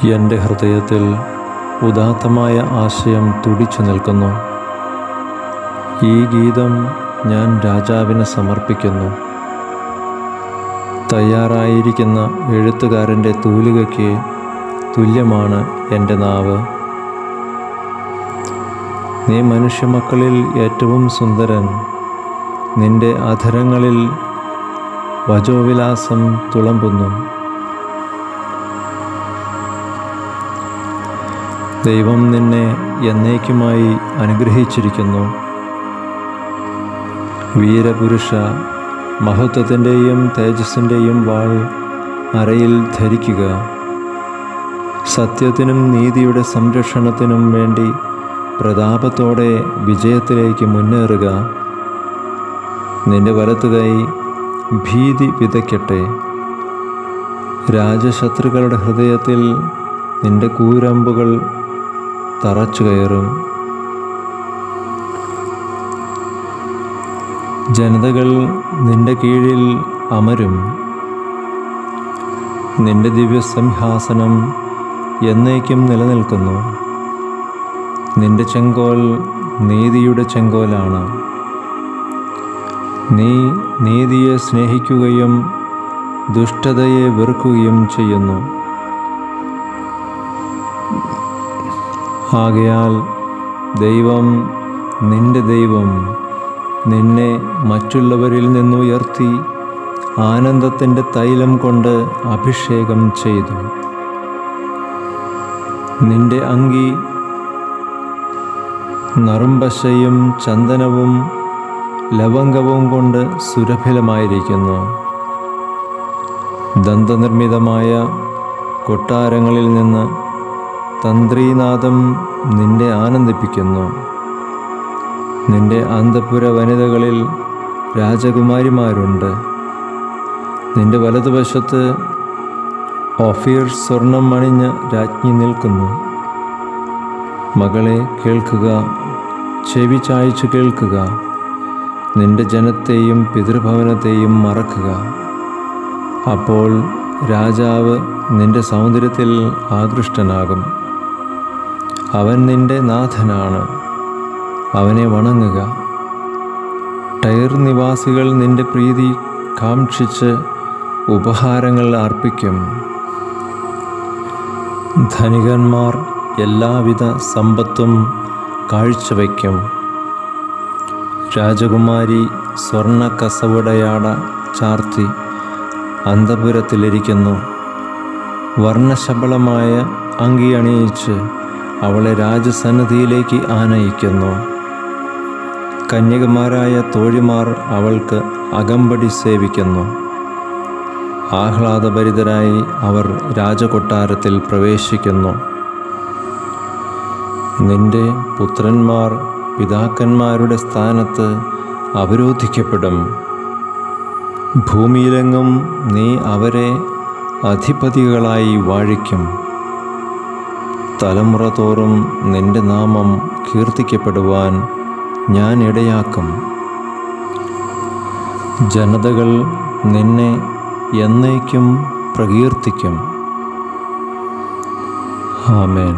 എൻ്റെ ഹൃദയത്തിൽ ഉദാത്തമായ ആശയം തുടിച്ചു നിൽക്കുന്നു. ഈ ഗീതം ഞാൻ രാജാവിന് സമർപ്പിക്കുന്നു. തയ്യാറായിരിക്കുന്ന എഴുത്തുകാരൻ്റെ തൂലികയ്ക്ക് തുല്യമാണ് എൻ്റെ നാവ്. നീ മനുഷ്യമക്കളിൽ ഏറ്റവും സുന്ദരൻ. നിൻ്റെ അധരങ്ങളിൽ വചോവിലാസം തുളുമ്പുന്നു. ദൈവം നിന്നെ എന്നേക്കുമായി അനുഗ്രഹിച്ചിരിക്കുന്നു. വീരപുരുഷ, മഹത്വത്തിൻ്റെയും തേജസ്സിൻ്റെയും വാൾ അരയിൽ ധരിക്കുക. സത്യത്തിനും നീതിയുടെ സംരക്ഷണത്തിനും വേണ്ടി പ്രതാപത്തോടെ വിജയത്തിലേക്ക് മുന്നേറുക. നിന്റെ വലത്തുകൈ ഭീതി വിതയ്ക്കട്ടെ. രാജശത്രുക്കളുടെ ഹൃദയത്തിൽ നിന്റെ കൂരമ്പുകൾ തറച്ചു കയറും. ജനതകൾ നിന്റെ കീഴിൽ അമരും. നിന്റെ ദിവ്യസിംഹാസനം എന്നേക്കും നിലനിൽക്കുന്നു. നിന്റെ ചെങ്കോൽ നീതിയുടെ ചെങ്കോലാണ്. നീ നീതിയെ സ്നേഹിക്കുകയും ദുഷ്ടതയെ വെറുക്കുകയും ചെയ്യുന്നു. ആകയാൽ ദൈവം, നിന്റെ ദൈവം, നിന്നെ മറ്റുള്ളവരിൽ നിന്നുയർത്തി ആനന്ദത്തിൻ്റെ തൈലം കൊണ്ട് അഭിഷേകം ചെയ്തു. നിന്റെ അങ്കി നറുംപശയും ചന്ദനവും ലവംഗവും കൊണ്ട് സുരഭിലമായിരിക്കുന്നു. ദന്തനിർമ്മിതമായ കൊട്ടാരങ്ങളിൽ നിന്ന് തന്ത്രീനാദം നിന്നെ ആനന്ദിപ്പിക്കുന്നു. നിന്റെ അന്തഃപുര വനിതകളിൽ രാജകുമാരിമാരുണ്ട്. നിന്റെ വലതുവശത്ത് ഓഫീർ സ്വർണം അണിഞ്ഞ രാജ്ഞി നിൽക്കുന്നു. മകളെ കേൾക്കുക, ചെവി ചായ്ച്ചു കേൾക്കുക. നിന്റെ ജനത്തെയും പിതൃഭവനത്തെയും മറക്കുക. അപ്പോൾ രാജാവ് നിന്റെ സൗന്ദര്യത്തിൽ ആകൃഷ്ടനാകും. അവൻ നിന്റെ നാഥനാണ്. അവനെ വണങ്ങുക. ടയർ നിവാസികൾ നിന്റെ പ്രീതി കാക്ഷിച്ച് ഉപഹാരങ്ങൾ അർപ്പിക്കും. ധനികന്മാർ എല്ലാവിധ സമ്പത്തും കാഴ്ചവയ്ക്കും. രാജകുമാരി സ്വർണ്ണ കസവുടയാട ചാർത്തി അന്തഃപുരത്തിലിരിക്കുന്നു. വർണ്ണശബളമായ അങ്കി അണിയിച്ച് അവളെ രാജസന്നിധിയിലേക്ക് ആനയിക്കുന്നു. കന്യകമാരായ തോഴിമാർ അവൾക്ക് അകമ്പടി സേവിക്കുന്നു. ആഹ്ലാദഭരിതരായി അവർ രാജകൊട്ടാരത്തിൽ പ്രവേശിക്കുന്നു. നിന്റെ പുത്രന്മാർ പിതാക്കന്മാരുടെ സ്ഥാനത്ത് അവരോധിക്കപ്പെടും. ഭൂമിയിലെങ്ങും നീ അവരെ അധിപതികളായി വാഴിക്കും. തലമുറ തോറും നിന്റെ നാമം കീർത്തിക്കപ്പെടുവാൻ ഞാൻ ഇടയാക്കും. ജനതകൾ നിന്നെ എന്നേക്കും പ്രകീർത്തിക്കും. ആമേൻ.